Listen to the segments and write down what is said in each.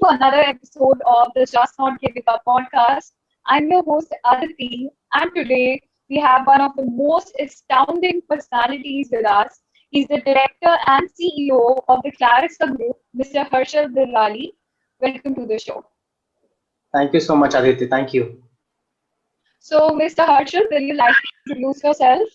another episode of the Just Not Giving Up podcast. I'm your host Aditi, and today we have one of the most astounding personalities with us. He's the director and CEO of the Clarissa Group, Mr. Harshal Dilwali. Welcome to the show. Thank you so much, Aditi. Thank you. So, Mr. Harshal, will you like to introduce yourself?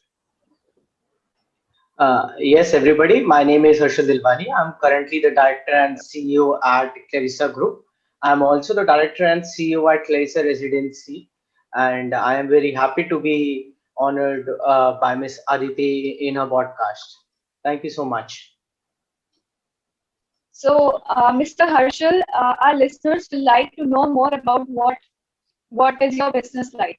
Yes, everybody. My name is Harshal Dilwali. I'm currently the director and CEO at Clarissa Group. I'm also the director and CEO at Clarissa Residency, and I am very happy to be honored by Miss Aditi in her podcast. Thank you so much. So, Mr. Harshal, our listeners will like to know more about what is your business like.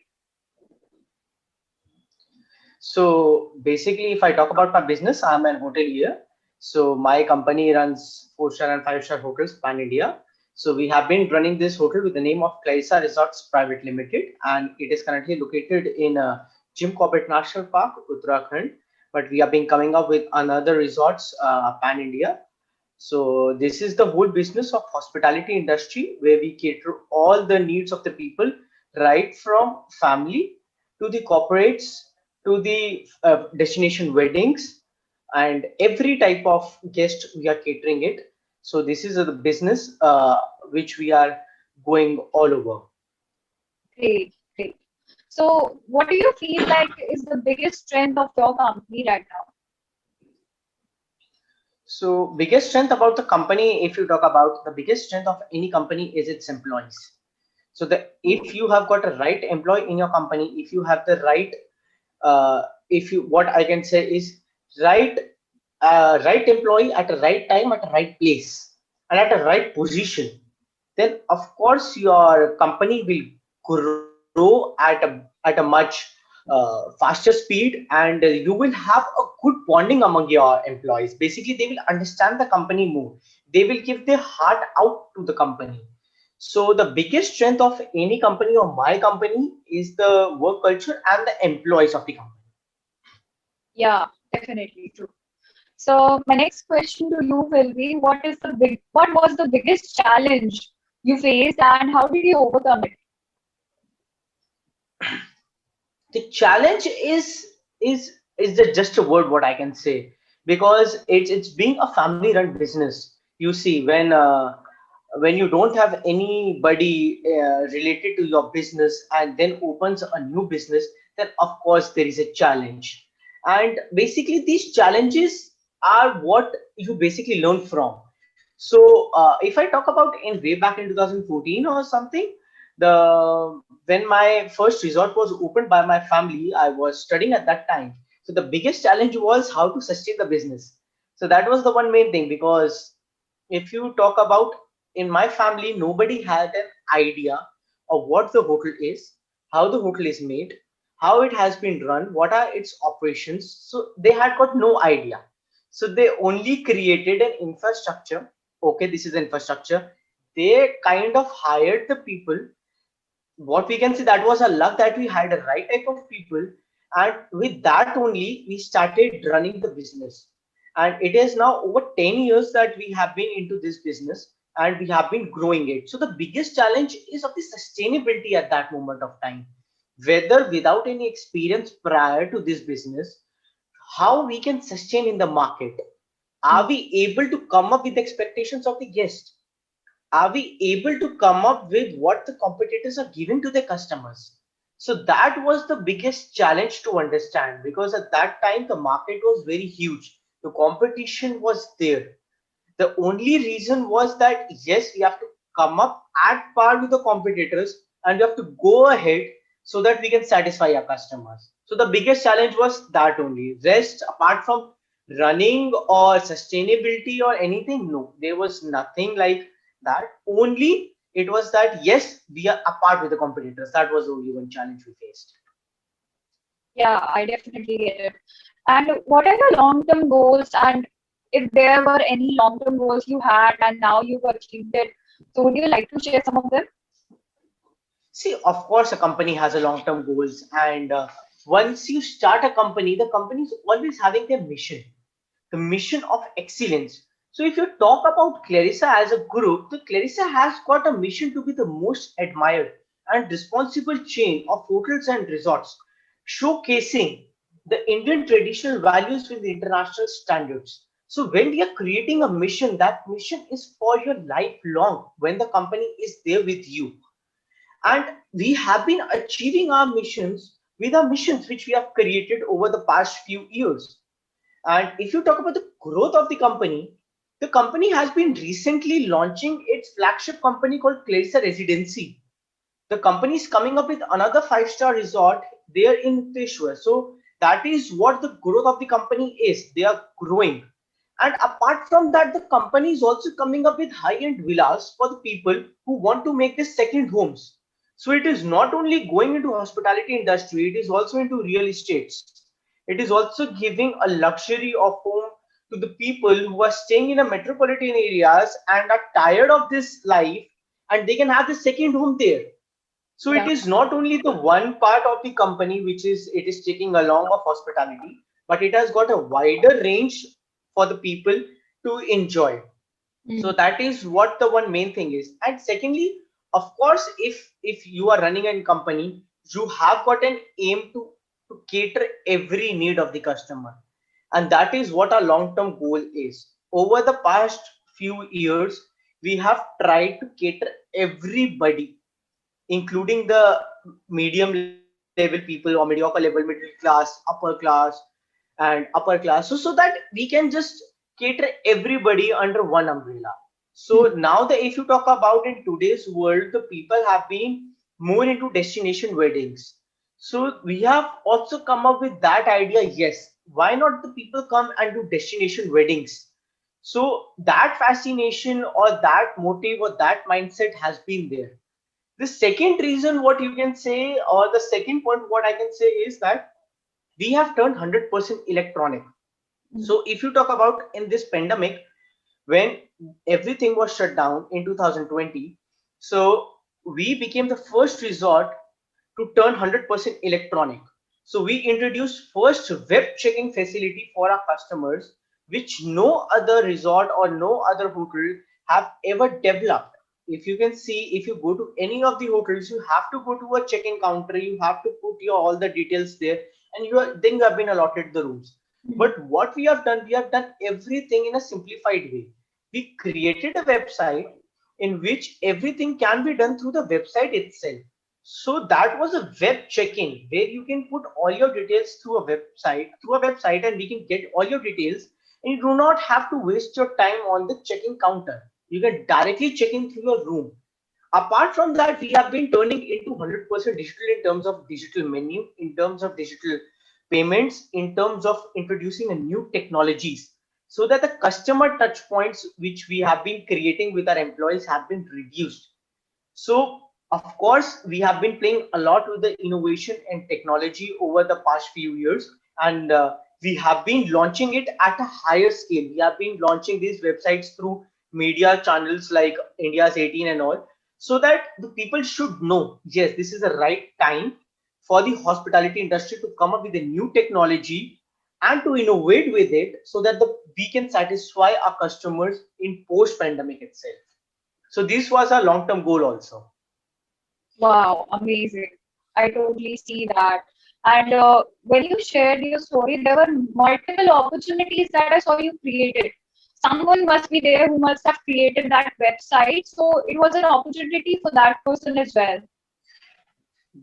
So basically, if I talk about my business, I'm an hotelier. So my company runs 4-star and 5-star hotels pan India. So we have been running this hotel with the name of Clarissa Resorts Pvt Ltd, and it is currently located in Jim Corbett National Park, Uttarakhand. But we have been coming up with another resorts pan India. So this is the whole business of hospitality industry where we cater all the needs of the people, right from family to the corporates to the destination weddings and every type of guest we are catering it. So this is the business which we are going all over. Great, great. So, what do you feel like is the biggest strength of your company right now? So biggest strength about the company, if you talk about the biggest strength of any company is its employees. So that if you have got a right employee in your company, if you have the right if you what I can say is right right employee at a right time at a right place and at a right position, then of course your company will grow at a much faster speed, and you will have a good bonding among your employees. Basically, they will understand the company more. They will give their heart out to the company. So the biggest strength of any company or my company is the work culture and the employees of the company. Yeah, definitely true. So, my next question to you will be, what was the biggest challenge you faced and how did you overcome it? The challenge is just a word what I can say, because it's being a family run business. You see, when you don't have anybody related to your business and then opens a new business, then of course there is a challenge. And basically these challenges are what you basically learn from. So if I talk about in way back in 2014 or something, the when my first resort was opened by my family, I was studying at that time. So the biggest challenge was how to sustain the business. So that was the one main thing, because if you talk about in my family, nobody had an idea of what the hotel is, how the hotel is made, how it has been run, what are its operations. So they had got no idea. So they only created an infrastructure. Okay, this is infrastructure. They kind of hired the people. What we can say, that was a luck that we had a right type of people, and with that only we started running the business. And it is now over 10 years that we have been into this business and we have been growing it. So the biggest challenge is of the sustainability at that moment of time, whether without any experience prior to this business, how we can sustain in the market. Are we able to come up with expectations of the guest? Are we able to come up with what the competitors are giving to their customers? So that was the biggest challenge to understand, because at that time the market was very huge. The competition was there. The only reason was that yes, we have to come up at par with the competitors and we have to go ahead so that we can satisfy our customers. So the biggest challenge was that only. Rest, apart from running or sustainability or anything, no, there was nothing like that. Only it was that yes, we are apart with the competitors. That was the only one challenge we faced. Yeah, I definitely get it. And what are your long-term goals? And if there were any long-term goals you had and now you've achieved it, so would you like to share some of them? See, of course, a company has a long-term goals, and once you start a company, the company is always having their mission, the mission of excellence. So if you talk about Clarissa as a group, the Clarissa has got a mission to be the most admired and responsible chain of hotels and resorts, showcasing the Indian traditional values with international standards. So when we are creating a mission, that mission is for your lifelong when the company is there with you. And we have been achieving our missions with our missions which we have created over the past few years. And if you talk about the growth of the company has been recently launching its flagship company called Clarissa Residency. The company is coming up with another five-star resort there in Peshawar. So that is what the growth of the company is. They are growing. And apart from that, the company is also coming up with high-end villas for the people who want to make this second homes. So it is not only going into hospitality industry, it is also into real estates. It is also giving a luxury of home to the people who are staying in a metropolitan areas and are tired of this life, and they can have the second home there. So it Yeah. is not only the one part of the company which is it is taking along of hospitality, but it has got a wider range for the people to enjoy. So Mm. that is what the one main thing is. And secondly, of course, if you are running a company, you have got an aim to cater every need of the customer. And that is what our long-term goal is. Over the past few years, we have tried to cater everybody, including the medium level people or mediocre level, middle class, and upper class. So that we can just cater everybody under one umbrella. So Mm. now the if you talk about in today's world, the people have been more into destination weddings. So we have also come up with that idea. Yes, why not the people come and do destination weddings? So that fascination or that motive or that mindset has been there. The second reason, what you can say, or the second point, what I can say is that we have turned 100% electronic. Mm. So if you talk about in this pandemic, when everything was shut down in 2020, so we became the first resort to turn 100% electronic. So we introduced first web checking facility for our customers, which no other resort or no other hotel have ever developed. If you can see, if you go to any of the hotels, you have to go to a check-in counter, you have to put your all the details there, and then you have been allotted the rooms. Mm. But what we have done everything in a simplified way. We created a website in which everything can be done through the website itself. So that was a web check-in where you can put all your details through a website, and we can get all your details, and you do not have to waste your time on the check-in counter. You can directly check in through your room. Apart from that, we have been turning into 100% digital in terms of digital menu, in terms of digital payments, in terms of introducing a new technologies, so that the customer touch points which we have been creating with our employees have been reduced. So, of course, we have been playing a lot with the innovation and technology over the past few years, and we have been launching it at a higher scale. We have been launching these websites through media channels like India's 18 and all, so that the people should know, yes, this is the right time for the hospitality industry to come up with a new technology and to innovate with it, so that we can satisfy our customers in post pandemic itself. So this was our long term goal also. Wow, amazing. I totally see that. And when you shared your story, there were multiple opportunities that I saw you created. Someone must be there who must have created that website. So it was an opportunity for that person as well.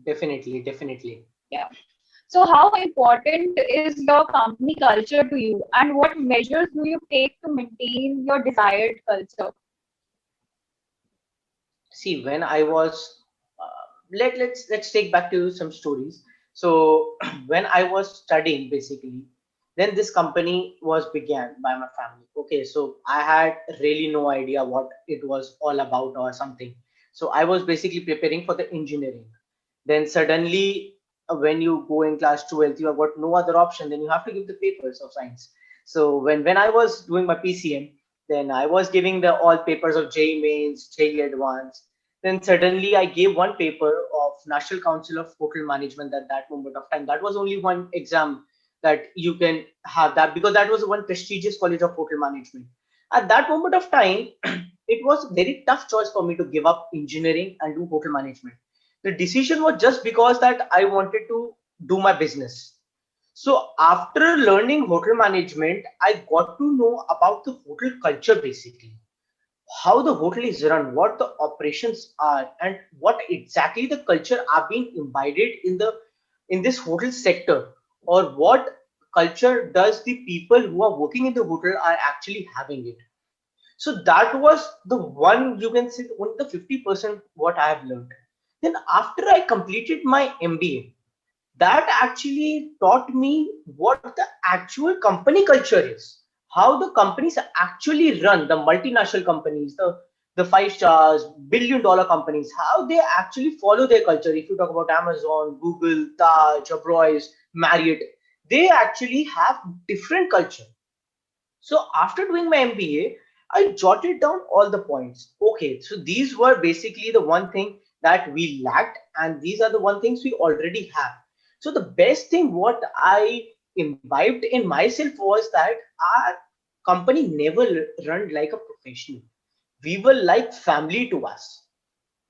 Definitely, definitely. Yeah. So how important is your company culture to you, and what measures do you take to maintain your desired culture? See, when I was, let's take back to some stories. So when I was studying, basically, then this company was began by my family. Okay, so I had really no idea what it was all about or something. So I was basically preparing for the engineering. Then suddenly, when you go in class 12th, you have got no other option. Then you have to give the papers of science. So when I was doing my PCM, then I was giving the all papers of JEE Mains, JEE Advanced. Then suddenly I gave one paper of National Council of Hotel Management at that moment of time. That was only one exam that you can have that, because that was one prestigious college of hotel management. At that moment of time, it was a very tough choice for me to give up engineering and do hotel management. The decision was just because that I wanted to do my business. So after learning hotel management, I got to know about the hotel culture basically, how the hotel is run, what the operations are, and what exactly the culture are being imbibed in this hotel sector, or what culture does the people who are working in the hotel are actually having it. So that was the one, you can say, only the 50% what I have learned. Then after I completed my MBA, that actually taught me what the actual company culture is, how the companies actually run, the multinational companies, the 5 stars, billion-dollar companies, how they actually follow their culture. If you talk about Amazon, Google, Taj, Abroy's, Marriott, they actually have different culture. So after doing my MBA, I jotted down all the points. Okay, so these were basically the one thing that we lacked, and these are the one things we already have. So the best thing what I imbibed in myself was that our company never run like a professional. We were like family to us.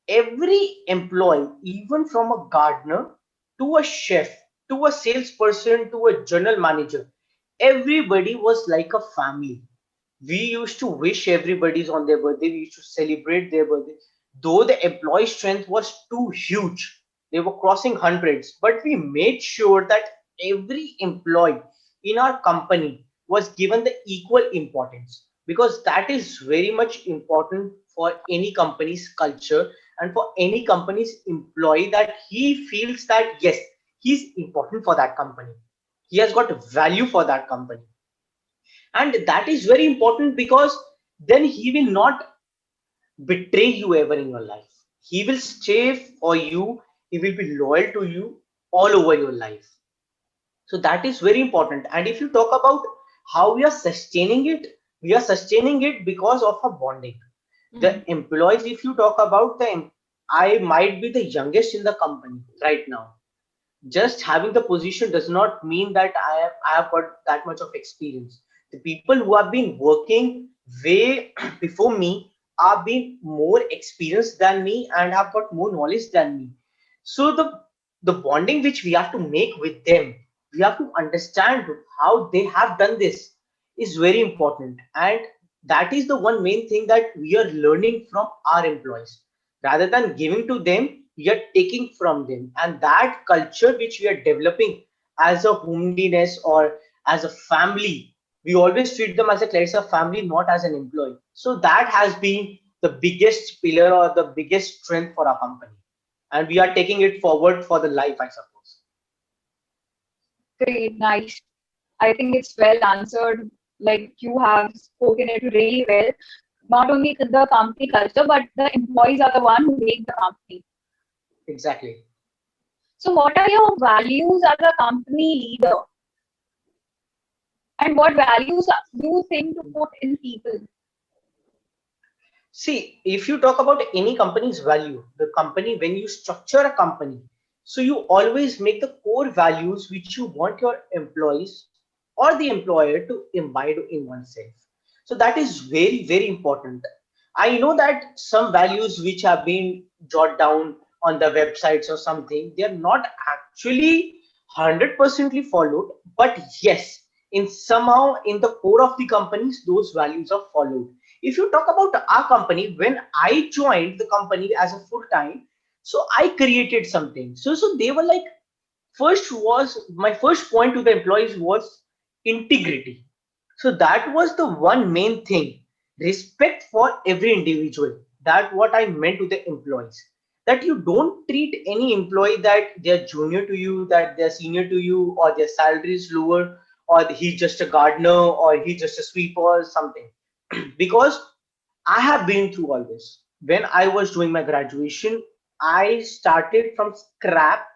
Every employee, even from a gardener to a chef to a salesperson to a general manager, everybody was like a family. We used to wish everybody's on their birthday, we used to celebrate their birthday. Though the employee strength was too huge, they were crossing hundreds, but we made sure that every employee in our company was given the equal importance, because that is very much important for any company's culture and for any company's employee, that he feels that yes, he's important for that company, he has got value for that company. And that is very important, because then he will not betray you ever in your life. He will stay for you, he will be loyal to you all over your life. So that is very important. And if you talk about how we are sustaining it, we are sustaining it because of a bonding. The Mm. employees, if you talk about them, I might be the youngest in the company right now. Just having the position does not mean that I have got that much of experience. The people who have been working way before me are being more experienced than me and have got more knowledge than me. So the bonding which we have to make with them, we have to understand how they have done this, is very important. And that is the one main thing that we are learning from our employees. Rather than giving to them, we are taking from them. And that culture which we are developing as a homeliness or as a family, we always treat them as a Clarissa family, not as an employee. So that has been the biggest pillar or the biggest strength for our company. And we are taking it forward for the life, I suppose. Great, nice. I think it's well answered. Like you have spoken it really well. Not only the company culture, but the employees are the one who make the company. Exactly. So, what are your values as a company leader, and what values you think to put in people? See, if you talk about any company's value, the company, when you structure a company, so you always make the core values which you want your employees or the employer to imbibe in oneself. So that is very, very important. I know that some values which have been jotted down on the websites or something, they are not actually 100% followed, but yes, in somehow in the core of the companies, those values are followed. If you talk about our company, when I joined the company as a full time, so I created something. So they were like, first was my first point to the employees was integrity. So that was the one main thing, respect for every individual. That what I meant to the employees. That you don't treat any employee that they're junior to you, that they're senior to you, or their salary is lower, or he's just a gardener, or he's just a sweeper or something. Because I have been through all this. When I was doing my graduation, I started from scrap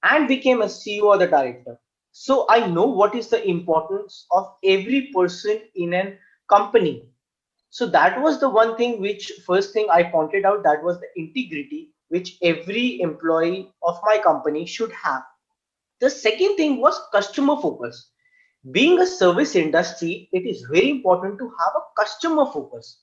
and became a CEO or the director. So I know what is the importance of every person in a company. So that was the one thing which first thing I pointed out, that was the integrity which every employee of my company should have. The second thing was customer focus. Being a service industry, it is very important to have a customer focus.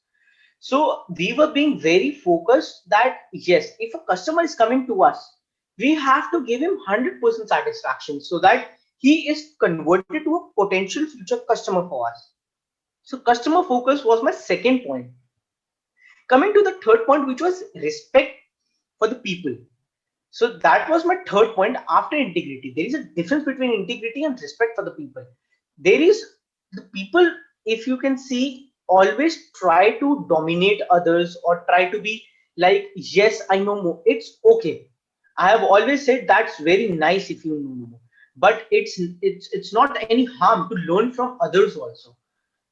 So we were being very focused that yes, if a customer is coming to us, we have to give him 100% satisfaction so that he is converted to a potential future customer for us. So customer focus was my second point. Coming to the third point, which was respect for the people. So that was my third point after integrity. There is a difference between integrity and respect for the people. There is the people, if you can see, always try to dominate others or try to be like, yes, I know more. It's okay. I have always said that's very nice if you know more, but it's not any harm to learn from others also.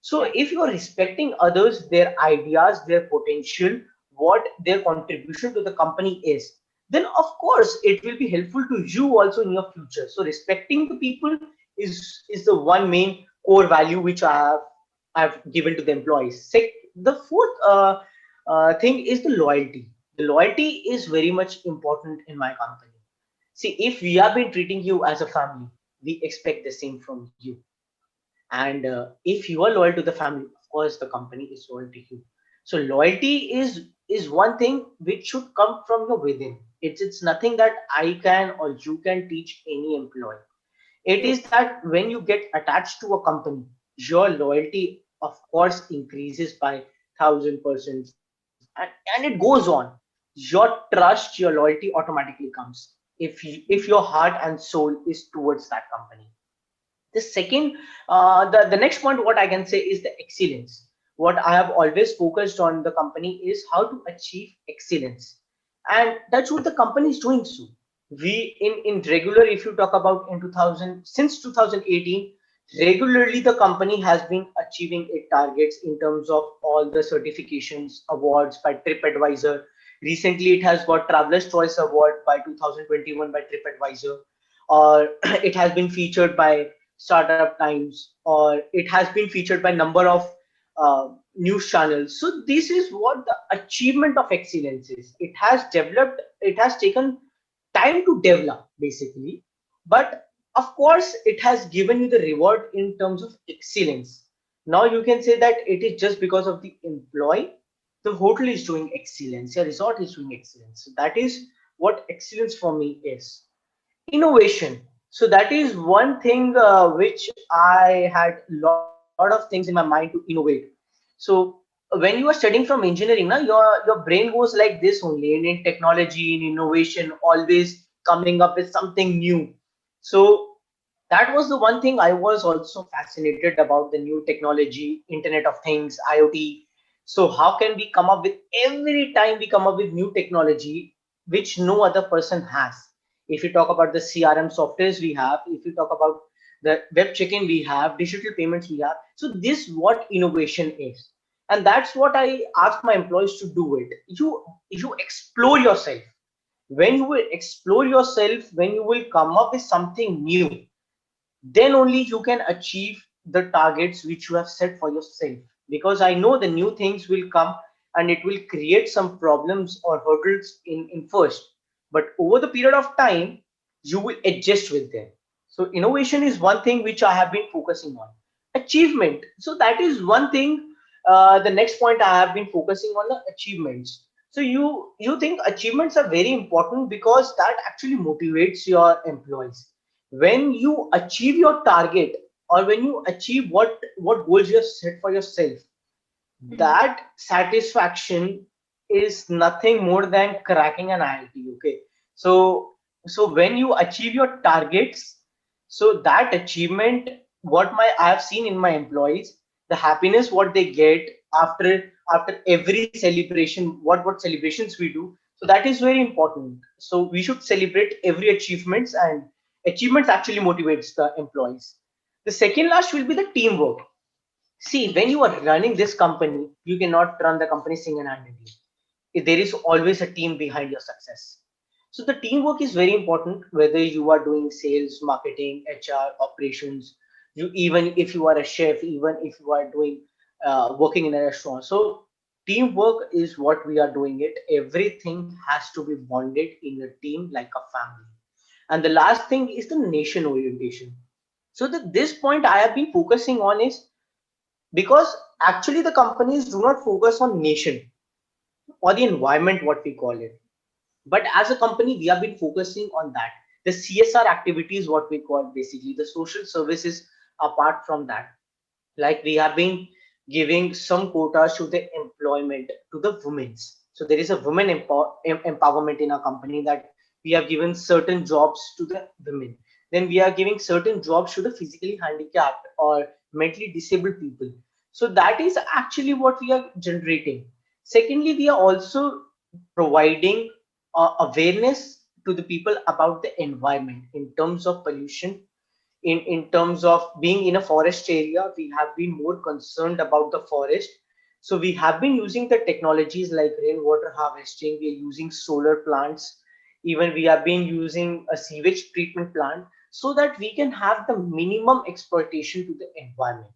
So Yeah. if you are respecting others, their ideas, their potential, what their contribution to the company is, then of course it will be helpful to you also in your future. So respecting the people is the one main core value which I've given to the employees. The fourth thing is the loyalty. The loyalty is very much important in my company. See, if we have been treating you as a family, we expect the same from you. And if you are loyal to the family, of course the company is loyal to you. So loyalty is one thing which should come from your within. It's nothing that I can or you can teach any employee. It True. is that when you get attached to a company, your loyalty of course increases by 1000%, and it goes on. Your trust, your loyalty automatically comes if your heart and soul is towards that company. The second, the next point, what I can say is the excellence. What I have always focused on the company is how to achieve excellence, and that's what the company is doing. So we in regular, if you talk about in 2000 since 2018, regularly the company has been achieving its targets in terms of all the certifications, awards by TripAdvisor. Recently, it has got Traveler's Choice Award by 2021 by TripAdvisor, or it has been featured by Startup Times, or it has been featured by number of news channels. So this is what the achievement of excellence is. It has developed, it has taken time to develop basically, but of course it has given you the reward in terms of excellence. Now you can say that it is just because of the employee. The hotel is doing excellence, your resort is doing excellence. So that is what excellence for me is. Innovation. So that is one thing which I had a lot of things in my mind to innovate. So when you are studying from engineering, na, your brain goes like this only, and in technology, in innovation, always coming up with something new. So that was the one thing I was also fascinated about, the new technology, Internet of Things, IoT. So how can we come up with, every time we come up with new technology which no other person has? If you talk about the CRM softwares we have, if you talk about the web check-in we have, digital payments we have. So this what innovation is. And that's what I ask my employees to do it. You explore yourself. When you will explore yourself, when you will come up with something new, then only you can achieve the targets which you have set for yourself. Because I know the new things will come and it will create some problems or hurdles in first, but over the period of time you will adjust with them. So innovation is one thing which I have been focusing on. Achievement, so that is one thing. The next point, I have been focusing on the achievements. So you think achievements are very important because that actually motivates your employees. When you achieve your target, or when you achieve what goals you have set for yourself, Mhm. that satisfaction is nothing more than cracking an IIT. Okay, so when you achieve your targets, so that achievement, what my I have seen in my employees, the happiness what they get after every celebration, what celebrations we do. So that is very important. So we should celebrate every achievements, and achievements actually motivates the employees. The second last will be the teamwork. See, when you are running this company, you cannot run the company single-handedly. There is always a team behind your success. So the teamwork is very important, whether you are doing sales, marketing, HR, operations, you even if you are a chef, even if you are doing working in a restaurant. So teamwork is what we are doing it. Everything has to be bonded in a team like a family. And the last thing is the nation orientation. So this point I have been focusing on is because actually the companies do not focus on nation or the environment, what we call it. But as a company, we have been focusing on that. The CSR activities, what we call basically the social services apart from that. Like we have been giving some quotas to the employment to the women's. So there is a women empowerment in our company, that we have given certain jobs to the women. Then we are giving certain jobs to the physically handicapped or mentally disabled people. So that is actually what we are generating. Secondly, we are also providing awareness to the people about the environment in terms of pollution. In terms of being in a forest area, we have been more concerned about the forest. So we have been using the technologies like rainwater harvesting, we are using solar plants, even we have been using a sewage treatment plant, so that we can have the minimum exploitation to the environment.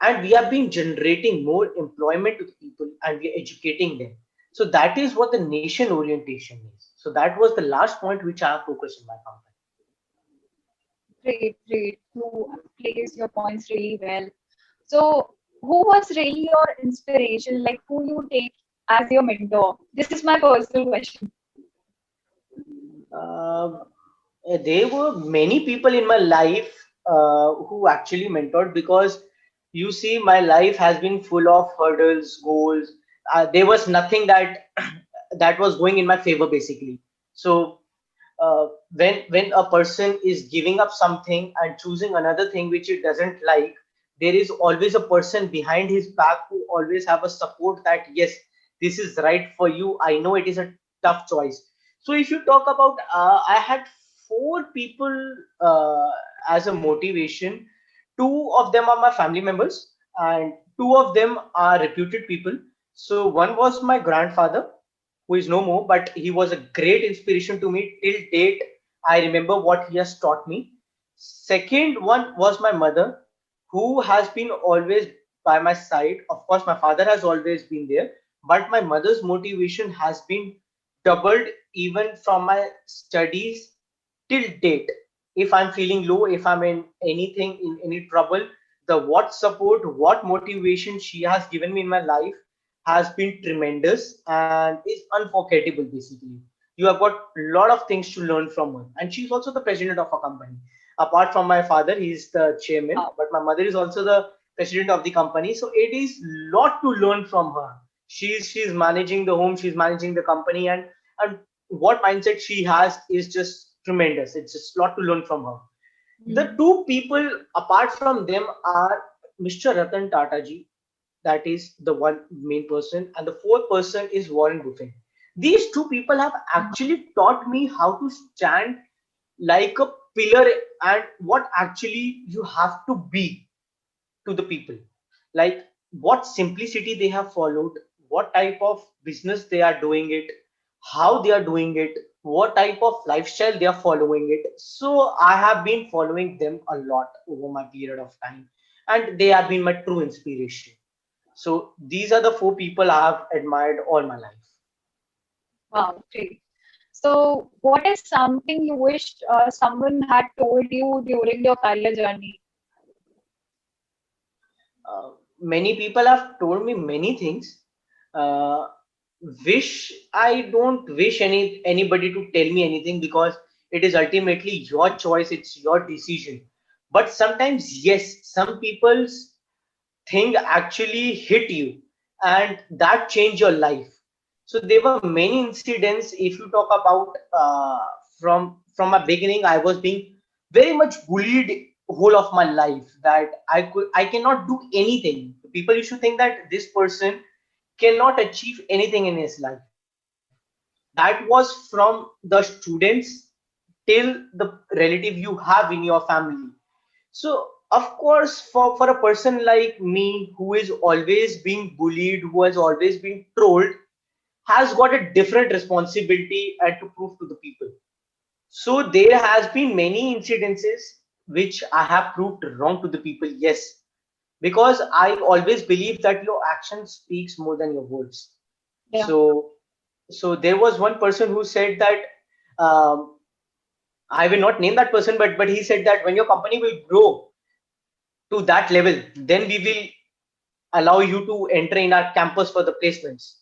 And we have been generating more employment to the people, and we are educating them. So that is what the nation orientation is. So that was the last point which I have focused in my company. Great, great. You placed your points really well. So, who was really your inspiration? Like, who you take as your mentor? This is my personal question. Uh, there were many people in my life who actually mentored, because you see, my life has been full of hurdles, goals. There was nothing that that was going in my favor, basically. So when a person is giving up something and choosing another thing which it doesn't like, there is always a person behind his back who always have a support that yes, this is right for you. I know it is a tough choice. So if you talk about, I had four people as a motivation. Two of them are my family members, and two of them are reputed people. So one was my grandfather, who is no more, but he was a great inspiration to me till date. I remember what he has taught me. Second one was my mother, who has been always by my side. Of course, my father has always been there, but my mother's motivation has been doubled even from my studies till date. If I'm feeling low, if I'm in anything, in any trouble, the what support, what motivation she has given me in my life has been tremendous and is unforgettable. Basically, you have got a lot of things to learn from her, and she's also the president of a company. Apart from my father, he's the chairman, Wow. but my mother is also the president of the company. So it is lot to learn from her. She's managing the home, she's managing the company, and what mindset she has is just tremendous. It's just a lot to learn from her. The Hmm. two people apart from them are Mr. Ratan Tata ji, that is the one main person, and the fourth person is Warren Buffett. These two people have actually taught me how to stand like a pillar, and what actually you have to be to the people, like what simplicity they have followed, what type of business they are doing it, how they are doing it, what type of lifestyle they are following it. So I have been following them a lot over my period of time, and they have been my true inspiration. So these are the four people I have admired all my life. Wow, great. So, what is something you wish someone had told you during your career journey? Many people have told me many things. Uh, wish I don't wish anybody to tell me anything, because it is ultimately your choice, it's your decision. But sometimes, yes, some people's thing actually hit you, and that changed your life. So there were many incidents. If you talk about from my beginning, I was being very much bullied whole of my life, that I cannot do anything. People used to think that this person cannot achieve anything in his life. That was from the students till the relative you have in your family. So, of course, for a person like me, who is always being bullied, who has always been trolled, has got a different responsibility and to prove to the people. So there has been many incidences which I have proved wrong to the people. Yes, because I always believe that your action speaks more than your words. Yeah. So, so there was one person who said that um, I will not name that person, but he said that when your company will grow to that level, then we will allow you to enter in our campus for the placements.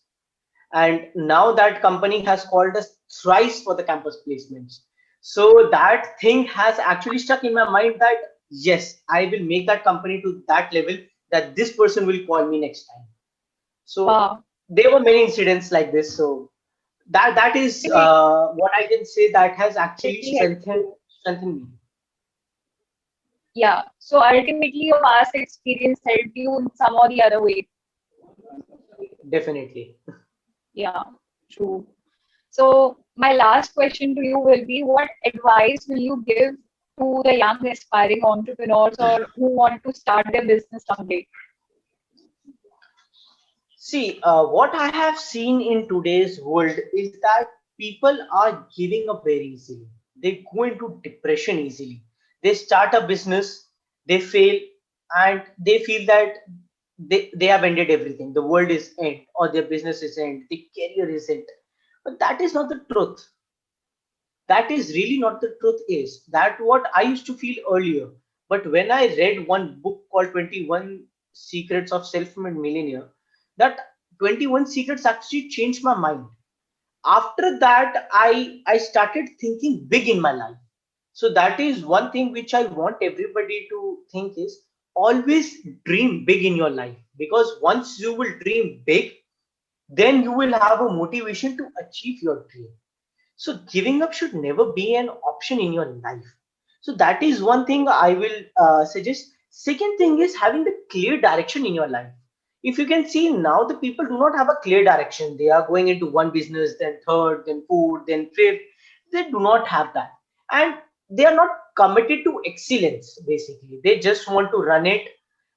And now that company has called us thrice for the campus placements. So that thing has actually stuck in my mind that yes, I will make that company to that level that this person will call me next time. So Wow. there were many incidents like this. So that is Really, what I can say that has actually really helpful. strengthened me. Yeah. So ultimately, your past experience helped you in some or the other way. Definitely. Yeah, true. So my last question to you will be, what advice will you give to the young aspiring entrepreneurs or who want to start their business someday? See, what I have seen in today's world is that people are giving up very easily. They go into depression easily. They start a business, they fail, and they feel that they have ended everything. The world is end, or their business is end, the career is end. But that is not the truth. That is really not the truth. Is that what I used to feel earlier? But when I read one book called 21 Secrets of Self-Made Millionaire, that 21 Secrets actually changed my mind. After that, I started thinking big in my life. So that is one thing which I want everybody to think is always dream big in your life, because once you will dream big, then you will have a motivation to achieve your dream. So giving up should never be an option in your life. So that is one thing I will suggest. Second thing is having the clear direction in your life. If you can see now, the people do not have a clear direction. They are going into one business, then third, then fourth, then fifth. They do not have that. And they are not committed to excellence, basically. They just want to run it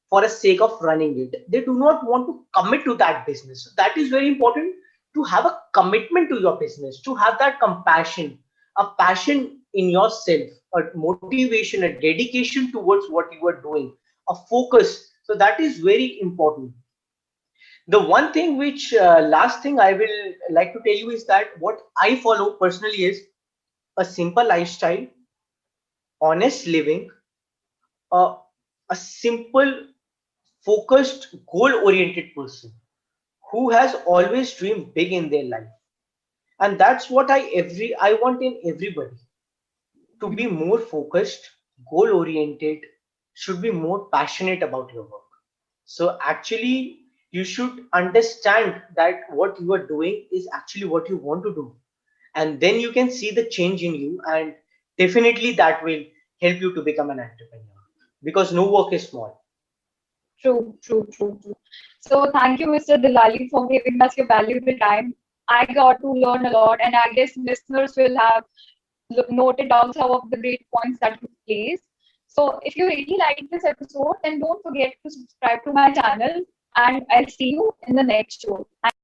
for the sake of running it. They do not want to commit to that business. So that is very important, to have a commitment to your business, to have that compassion, a passion in yourself, a motivation, a dedication towards what you are doing, a focus. So that is very important. The one thing which last thing I will like to tell you is that what I follow personally is a simple lifestyle, honest living, a, a simple, focused, goal oriented person who has always dreamed big in their life. And that's what I want in everybody, to be more focused, goal oriented, should be more passionate about your work. So actually you should understand that what you are doing is actually what you want to do, and then you can see the change in you, and definitely that will help you to become an entrepreneur, because no work is small. True, true, true, true. So thank you, Mr. Dilwali, for giving us your valuable time. I got to learn a lot, and I guess listeners will have noted down some of the great points that you placed. So if you really like this episode, then don't forget to subscribe to my channel, and I'll see you in the next show. Thank